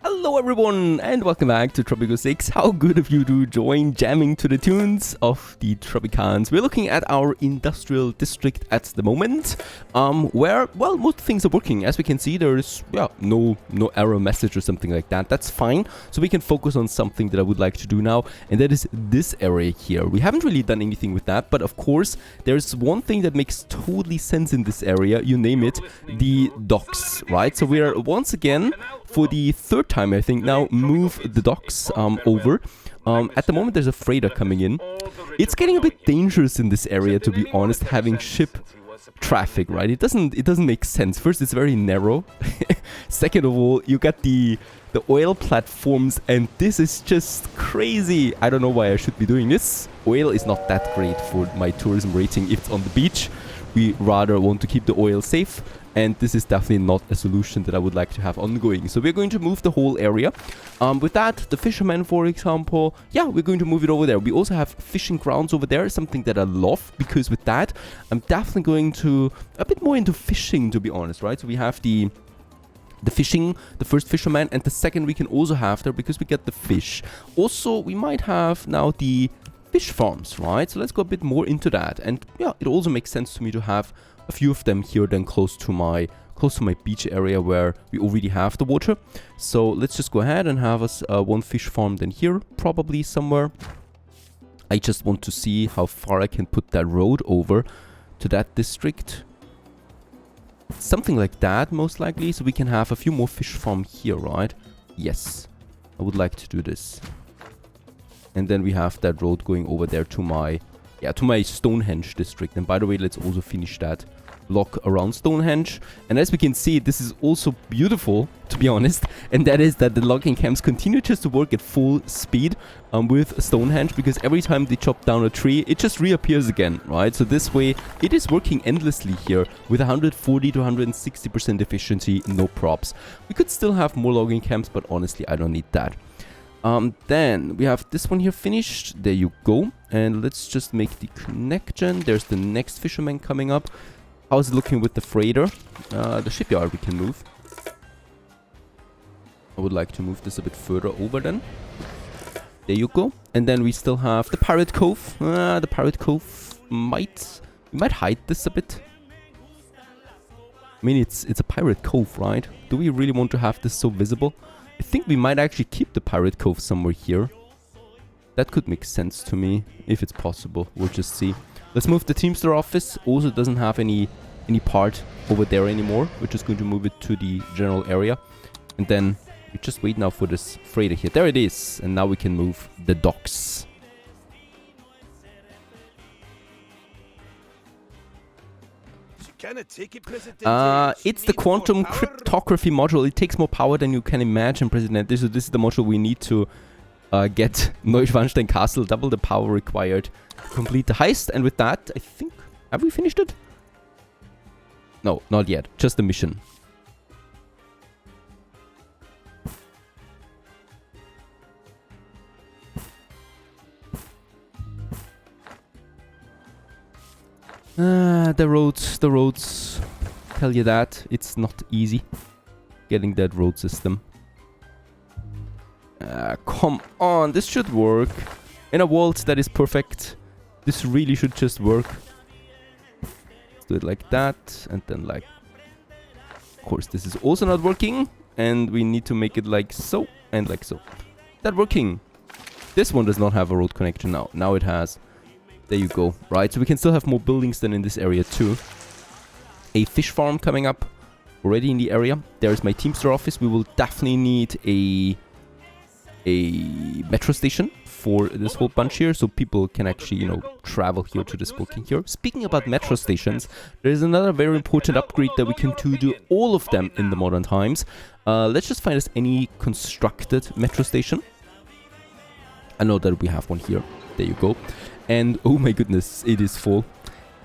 Hello everyone and welcome back to Tropico 6. How good of you to join jamming to the tunes of the Tropicans. We're looking at our industrial district at the moment, where, well, most things are working. As we can see, there's, no error message or something like that. That's fine. So we can focus on something that I would like to do now, and that is this area here. We haven't really done anything with that, but of course, there's one thing that makes totally sense in this area. You name it, the docks, right? So we are once again, for the third time, I think, now move the docks over. At the moment, there's a freighter coming in. It's getting a bit dangerous in this area, to be honest, having ship traffic, right? It doesn't make sense. First, it's very narrow. Second of all, you got the oil platforms, and this is just crazy. I don't know why I should be doing this. Oil is not that great for my tourism rating if it's on the beach. We rather want to keep the oil safe. And this is definitely not a solution that I would like to have ongoing. So we're going to move the whole area. With that, the fishermen, for example, we're going to move it over there. We also have fishing grounds over there, something that I love, because with that, I'm definitely going to a bit more into fishing, to be honest, right? So we have the fishing, the first fisherman, and the second we can also have there because we get the fish. Also, we might have now the fish farms, right? So let's go a bit more into that. And it also makes sense to me to have a few of them here then close to my beach area where we already have the water. So let's just go ahead and have us one fish farm then here, probably somewhere. I just want to see how far I can put that road over to that district. Something like that, most likely, so we can have a few more fish farm here, right? Yes, I would like to do this. And then we have that road going over there to my Stonehenge district. And by the way, let's also finish that block around Stonehenge. And as we can see, this is also beautiful, to be honest. And that is that the logging camps continue just to work at full speed with Stonehenge, because every time they chop down a tree, it just reappears again, right? So this way, it is working endlessly here with 140 to 160% efficiency, no props. We could still have more logging camps, but honestly, I don't need that. Then we have this one here finished. There you go. And let's just make the connection. There's the next fisherman coming up. How's it looking with the freighter? The shipyard we can move. I would like to move this a bit further over then. There you go. And then we still have the Pirate Cove. The Pirate Cove we might hide this a bit. I mean, it's a Pirate Cove, right? Do we really want to have this so visible? I think we might actually keep the Pirate Cove somewhere here. That could make sense to me, if it's possible. We'll just see. Let's move the Teamster office. Also doesn't have any part over there anymore. We're just going to move it to the general area. And then we just wait now for this freighter here. There it is. And now we can move the docks. It's the quantum cryptography module. It takes more power than you can imagine, Presidente. So this is the module we need to get Neuschwanstein Castle, double the power required to complete the heist. And with that, I think, have we finished it? No, not yet. Just the mission. The roads tell you that. It's not easy getting that road system. Come on, this should work. In a world that is perfect, this really should just work. Let's do it like that, and then like... Of course, this is also not working, and we need to make it like so, and like so. That working. This one does not have a road connection now. Now it has. There you go. Right, so we can still have more buildings than in this area too. A fish farm coming up already in the area. There's my Teamster office. We will definitely need a metro station for this whole bunch here, so people can actually, travel here to this working here. Speaking about metro stations, there is another very important upgrade that we can do all of them in the modern times. Let's just find us any constructed metro station. I know that we have one here. There you go. And oh my goodness, it is full.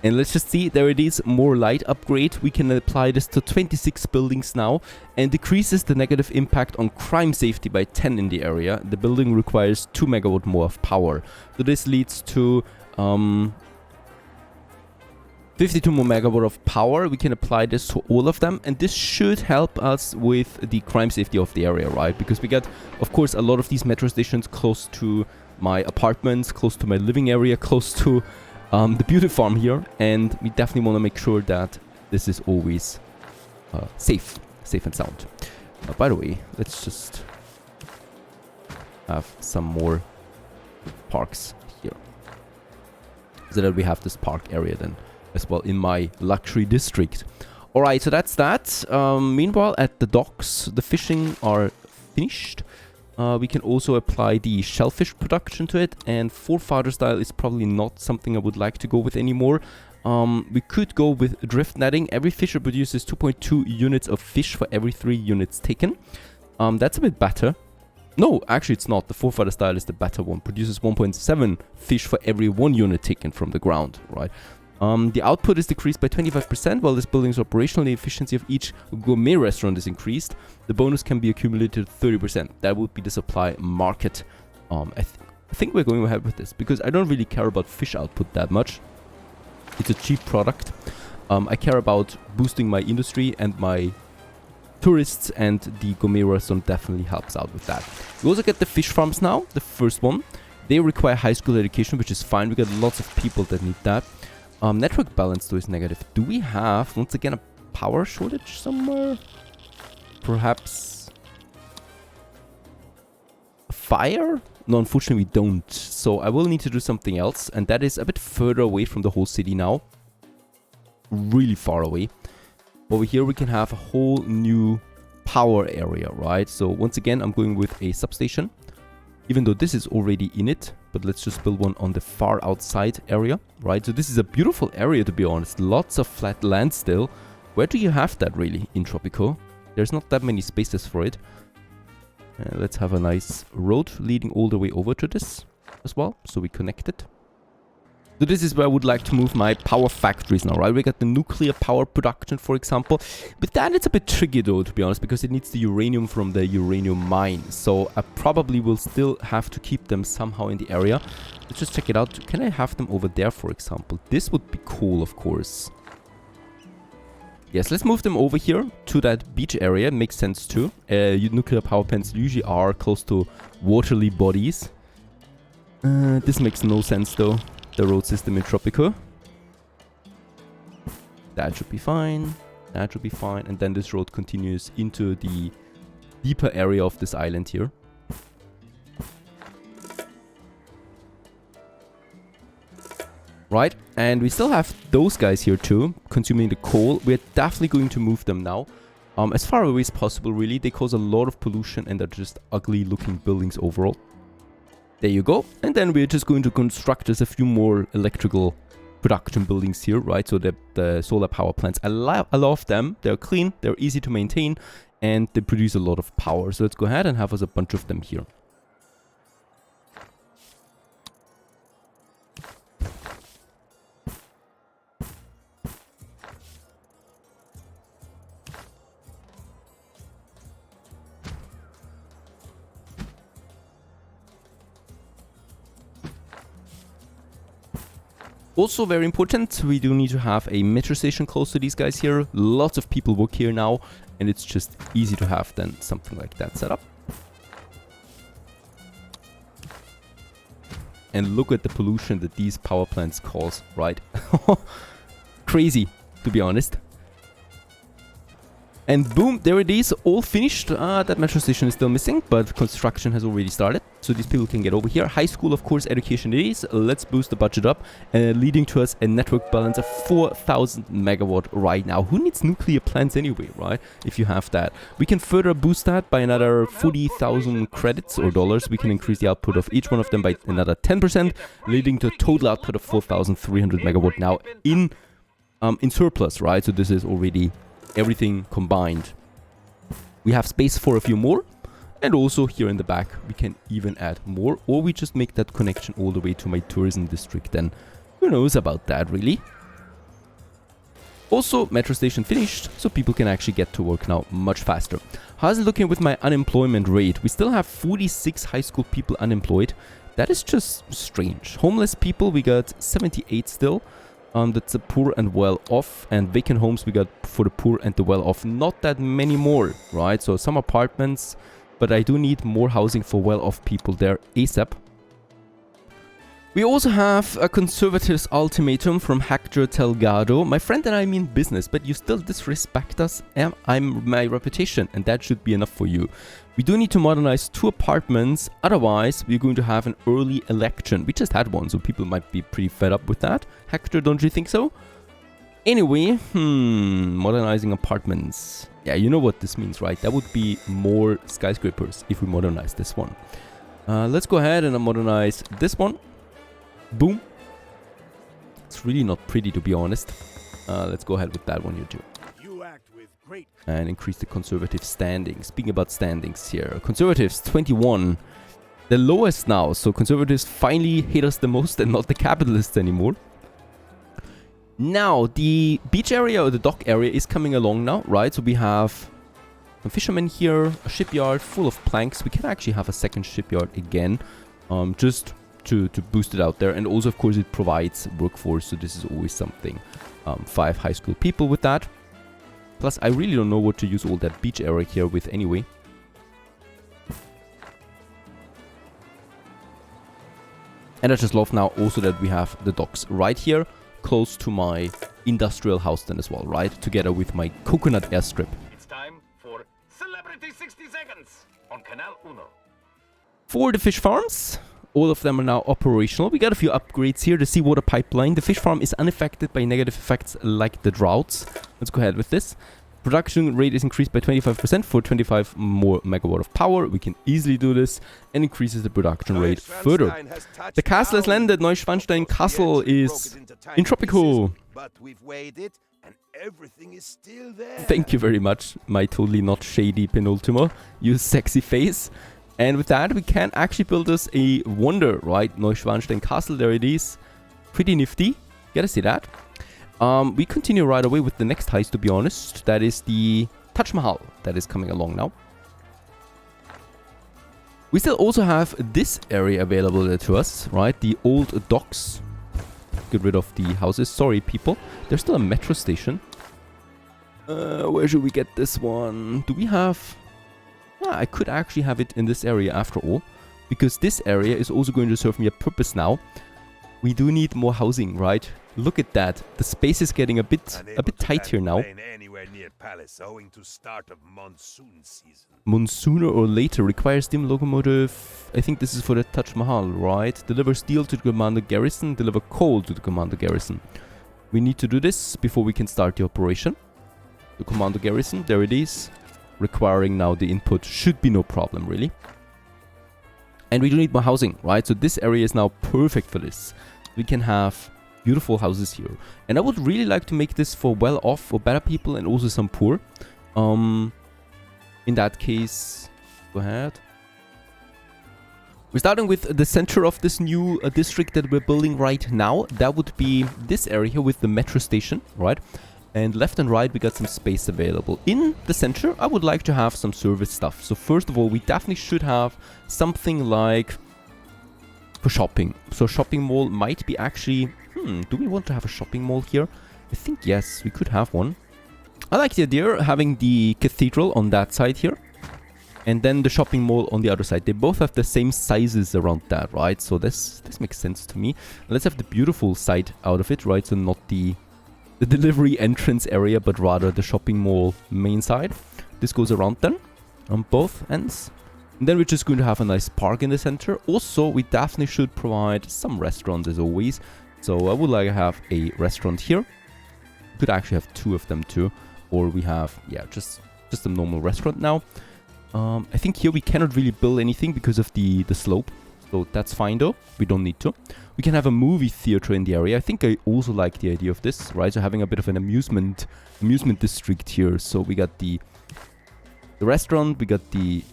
And let's just see, there it is, more light upgrade. We can apply this to 26 buildings now and decreases the negative impact on crime safety by 10 in the area. The building requires 2 megawatt more of power. So this leads to 52 more megawatt of power. We can apply this to all of them, and this should help us with the crime safety of the area, right? Because we get, of course, a lot of these metro stations close to my apartments, close to my living area, close to the beauty farm here, and we definitely want to make sure that this is always safe and sound. By the way, let's just have some more parks here, so that we have this park area then as well in my luxury district. Alright, so that's that. Meanwhile, at the docks, the fishing are finished. We can also apply the shellfish production to it, and forefather style is probably not something I would like to go with anymore. We could go with drift netting. Every fisher produces 2.2 units of fish for every 3 units taken. That's a bit better. No, actually it's not. The forefather style is the better one. Produces 1.7 fish for every 1 unit taken from the ground, right? The output is decreased by 25% while this building's operational. The efficiency of each gourmet restaurant is increased. The bonus can be accumulated 30%. That would be the supply market. I think we're going ahead with this because I don't really care about fish output that much. It's a cheap product. I care about boosting my industry and my tourists, and the gourmet restaurant definitely helps out with that. We also get the fish farms now, the first one. They require high school education, which is fine. We got lots of people that need that. Network balance though is negative. Do we have, once again, a power shortage somewhere? Perhaps a fire? No, unfortunately we don't. So I will need to do something else, and that is a bit further away from the whole city now. Really far away. Over here we can have a whole new power area, right? So once again, I'm going with a substation. Even though this is already in it, but let's just build one on the far outside area, right? So this is a beautiful area, to be honest. Lots of flat land still. Where do you have that really in Tropico? There's not that many spaces for it. Let's have a nice road leading all the way over to this as well, so we connect it. So this is where I would like to move my power factories now, right? We got the nuclear power production, for example. But that it's a bit tricky though, to be honest, because it needs the uranium from the uranium mine. So I probably will still have to keep them somehow in the area. Let's just check it out. Can I have them over there, for example? This would be cool, of course. Yes, let's move them over here to that beach area. Makes sense too. Nuclear power plants usually are close to waterly bodies. This makes no sense though. The road system in Tropico. That should be fine. That should be fine. And then this road continues into the deeper area of this island here. Right, and we still have those guys here too, consuming the coal. We're definitely going to move them now. As far away as possible, really. They cause a lot of pollution and they're just ugly looking buildings overall. There you go. And then we're just going to construct just a few more electrical production buildings here, right? So the solar power plants, I love them. They're clean, they're easy to maintain, and they produce a lot of power. So let's go ahead and have us a bunch of them here. Also very important, we do need to have a metro station close to these guys here. Lots of people work here now, and it's just easy to have then something like that set up. And look at the pollution that these power plants cause, right? Crazy, to be honest. And boom, there it is, all finished. That metro station is still missing, but construction has already started. So these people can get over here. High school, of course, education it is. Let's boost the budget up, leading to us a network balance of 4,000 megawatt right now. Who needs nuclear plants anyway, right? If you have that. We can further boost that by another 40,000 credits or dollars. We can increase the output of each one of them by another 10%, leading to a total output of 4,300 megawatt now in surplus, right? So this is already everything combined. We have space for a few more, and also here in the back we can even add more, or we just make that connection all the way to my tourism district. Then who knows about that really. Also, metro station finished, so people can actually get to work now much faster. How's it looking with my unemployment rate? We still have 46 high school people unemployed. That is just strange. Homeless people, we got 78 still. That's the poor and well-off, and vacant homes we got for the poor and the well-off. Not that many more, right? So some apartments, but I do need more housing for well-off people there ASAP. We also have a conservatives ultimatum from Hector Delgado. My friend and I mean business, but you still disrespect us. I'm my reputation, and that should be enough for you. We do need to modernize 2 apartments, otherwise we're going to have an early election. We just had one, so people might be pretty fed up with that. Hector, don't you think so? Anyway, modernizing apartments. Yeah, you know what this means, right? That would be more skyscrapers if we modernize this one. Let's go ahead and modernize this one. Boom. It's really not pretty, to be honest. Let's go ahead with that one here too. You act with great and increase the conservative standing. Speaking about standings here, conservatives 21, the lowest now. So conservatives finally hate us the most and not the capitalists anymore. Now the beach area or the dock area is coming along now, right? So we have some fishermen here, a shipyard full of planks. We can actually have a second shipyard again, just to boost it out there. And also, of course, it provides workforce, so this is always something. 5 high school people with that. Plus, I really don't know what to use all that beach area here with anyway. And I just love now also that we have the docks right here, close to my industrial house then as well, right? Together with my coconut airstrip. It's time for Celebrity 60 Seconds on Canal Uno. For the fish farms, all of them are now operational. We got a few upgrades here. The seawater pipeline. The fish farm is unaffected by negative effects like the droughts. Let's go ahead with this. Production rate is increased by 25% for 25 more megawatt of power. We can easily do this and increases the production rate further. The castle has landed. Neuschwanstein Castle is in Tropico. But we've weighed it and everything is still there. Thank you very much, my totally not shady penultimo. You sexy face. And with that, we can actually build us a wonder, right? Neuschwanstein Castle, there it is. Pretty nifty. Gotta see that. We continue right away with the next heist, to be honest. That is the Taj Mahal that is coming along now. We still also have this area available there to us, right? The old docks. Get rid of the houses. Sorry, people. There's still a metro station. Where should we get this one? Do we have... I could actually have it in this area after all, because this area is also going to serve me a purpose now. We do need more housing, right? Look at that. The space is getting a bit tight here now. Monsoon or later requires steam locomotive. I think this is for the Taj Mahal, right? Deliver steel to the commander garrison. Deliver coal to the commander garrison. We need to do this before we can start the operation. The commander garrison, there it is. Requiring now the input should be no problem, really. And we do need more housing, right? So this area is now perfect for this. We can have beautiful houses here. And I would really like to make this for well-off or better people and also some poor. In that case, go ahead. We're starting with the center of this new district that we're building right now. That would be this area with the metro station, right? And left and right, we got some space available. In the center, I would like to have some service stuff. So first of all, we definitely should have something like for shopping. So a shopping mall might be actually... do we want to have a shopping mall here? I think yes, we could have one. I like the idea of having the cathedral on that side here. And then the shopping mall on the other side. They both have the same sizes around that, right? So this makes sense to me. Let's have the beautiful side out of it, right? So not the delivery entrance area, but rather the shopping mall main side. This goes around then on both ends. And then we're just going to have a nice park in the center. Also, we definitely should provide some restaurants as always. So I would like to have a restaurant here. We could actually have 2 of them too. Or we have, yeah, just a normal restaurant now. I think here we cannot really build anything because of the slope. So that's fine though. We don't need to. We can have a movie theater in the area. I think I also like the idea of this, right? So having a bit of an amusement district here. So we got the restaurant, we got the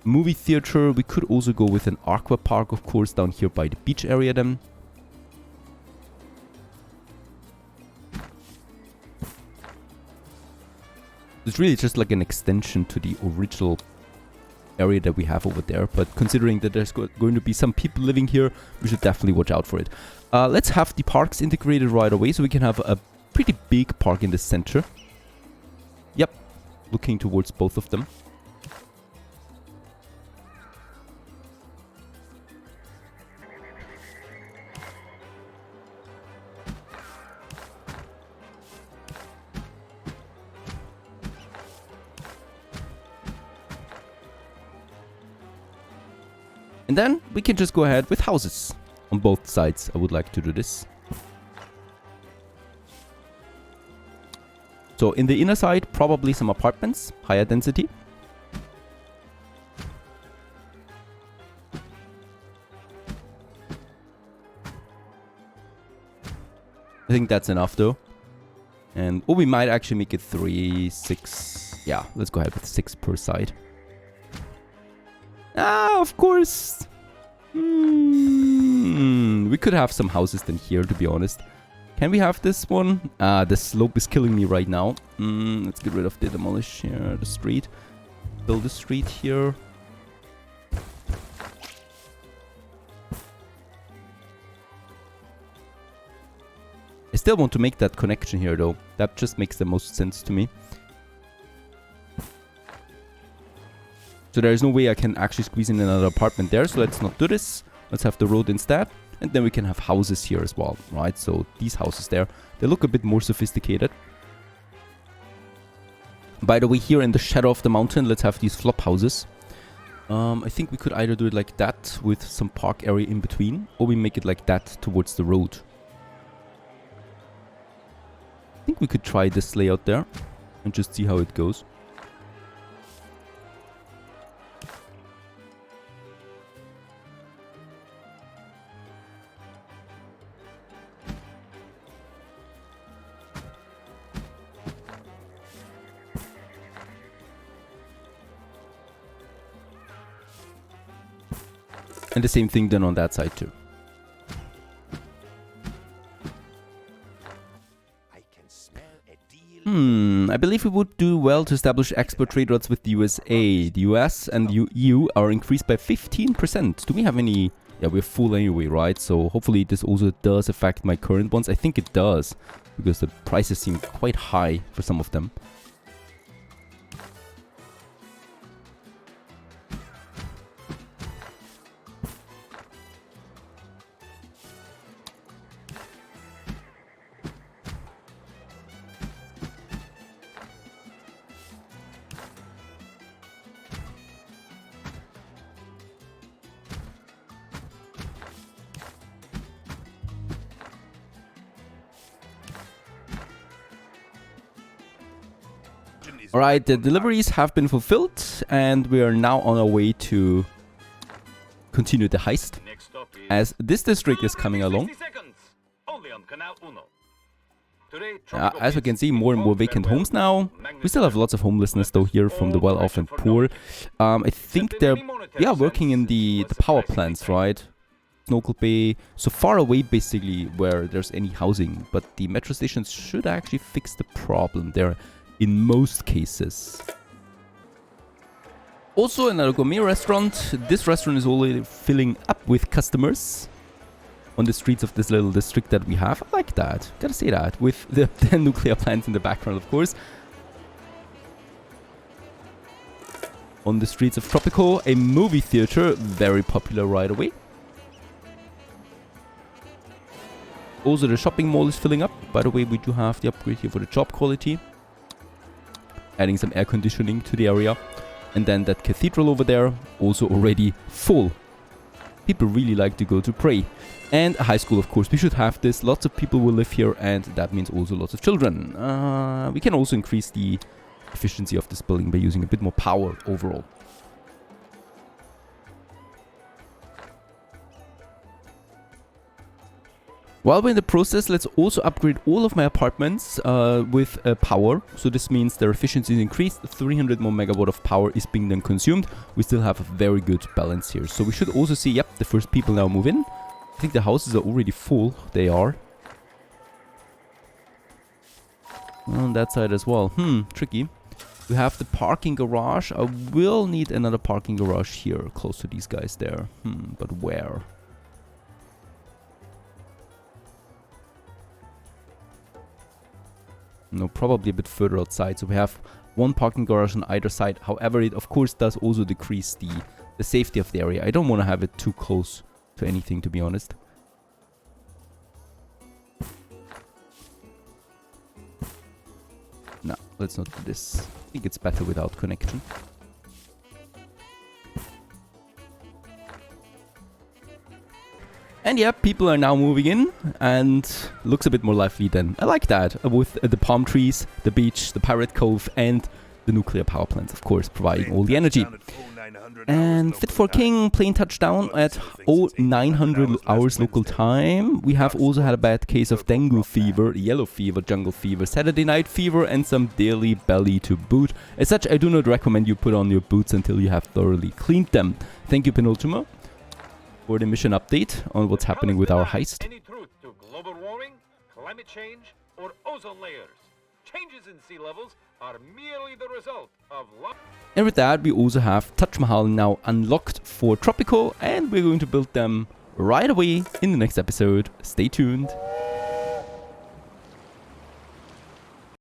movie theater. We could also go with an aqua park, of course, down here by the beach area then. It's really just like an extension to the original area that we have over there. But considering that there's going to be some people living here, we should definitely watch out for it. Let's have the parks integrated right away so we can have a pretty big park in the center. Yep, looking towards both of them. And then we can just go ahead with houses on both sides. I would like to do this. So in the inner side, probably some apartments, higher density. I think that's enough though. And we might actually make it 3, 6. Yeah, let's go ahead with 6 per side. Ah, of course. We could have some houses then here, to be honest. Can we have this one? The slope is killing me right now. Let's get rid of the demolish here, the street. Build a street here. I still want to make that connection here though. That just makes the most sense to me. So there is no way I can actually squeeze in another apartment there. So let's not do this. Let's have the road instead. And then we can have houses here as well, right? So these houses there, they look a bit more sophisticated. By the way, here in the shadow of the mountain, let's have these flop houses. I think we could either do it like that with some park area in between, or we make it like that towards the road. I think we could try this layout there and just see how it goes. And the same thing then on that side too. I believe we would do well to establish export trade routes with the USA. The US and the EU are increased by 15%. Do we have any... Yeah, we're full anyway, right? So hopefully this also does affect my current ones. I think it does, because the prices seem quite high for some of them. Alright, the deliveries have been fulfilled, and we are now on our way to continue the heist, as this district is coming along. As we can see, more and more vacant homes now. We still have lots of homelessness though here from the well-off and poor. I think they're working in the power plants, right? Snorkel Bay, so far away basically where there's any housing, but the metro stations should actually fix the problem there in most cases. Also another gourmet restaurant. This restaurant is already filling up with customers on the streets of this little district that we have. I like that, gotta say that, with the nuclear plants in the background, of course. On the streets of Tropico, a movie theater, very popular right away. Also the shopping mall is filling up. By the way, we do have the upgrade here for the job quality. Adding some air conditioning to the area. And then that cathedral over there, also already full. People really like to go to pray. And a high school, of course. We should have this. Lots of people will live here, and that means also lots of children. We can also increase the efficiency of this building by using a bit more power overall. While we're in the process, let's also upgrade all of my apartments with power. So this means their efficiency is increased. 300 more megawatt of power is being then consumed. We still have a very good balance here. So we should also see, yep, the first people now move in. I think the houses are already full. They are. On that side as well. Tricky. We have the parking garage. I will need another parking garage here, close to these guys there. But where? No, probably a bit further outside. So we have one parking garage on either side. However, it of course does also decrease the safety of the area. I don't want to have it too close to anything, to be honest. No, let's not do this. I think it's better without connection. And yeah, people are now moving in and looks a bit more lively then. I like that, with the palm trees, the beach, the pirate cove and the nuclear power plants, of course, providing all the energy. And fit for king, plane touchdown at 0900 hours local time. We have also had a bad case of dengue fever, yellow fever, jungle fever, Saturday night fever and some daily belly to boot. As such, I do not recommend you put on your boots until you have thoroughly cleaned them. Thank you, Penultimo, for the mission update on what's happening with our heist. Any truth to global warming, climate change, or ozone layers? Changes in sea levels are merely the result of And with that, we also have Taj Mahal now unlocked for Tropico, and we're going to build them right away in the next episode. Stay tuned.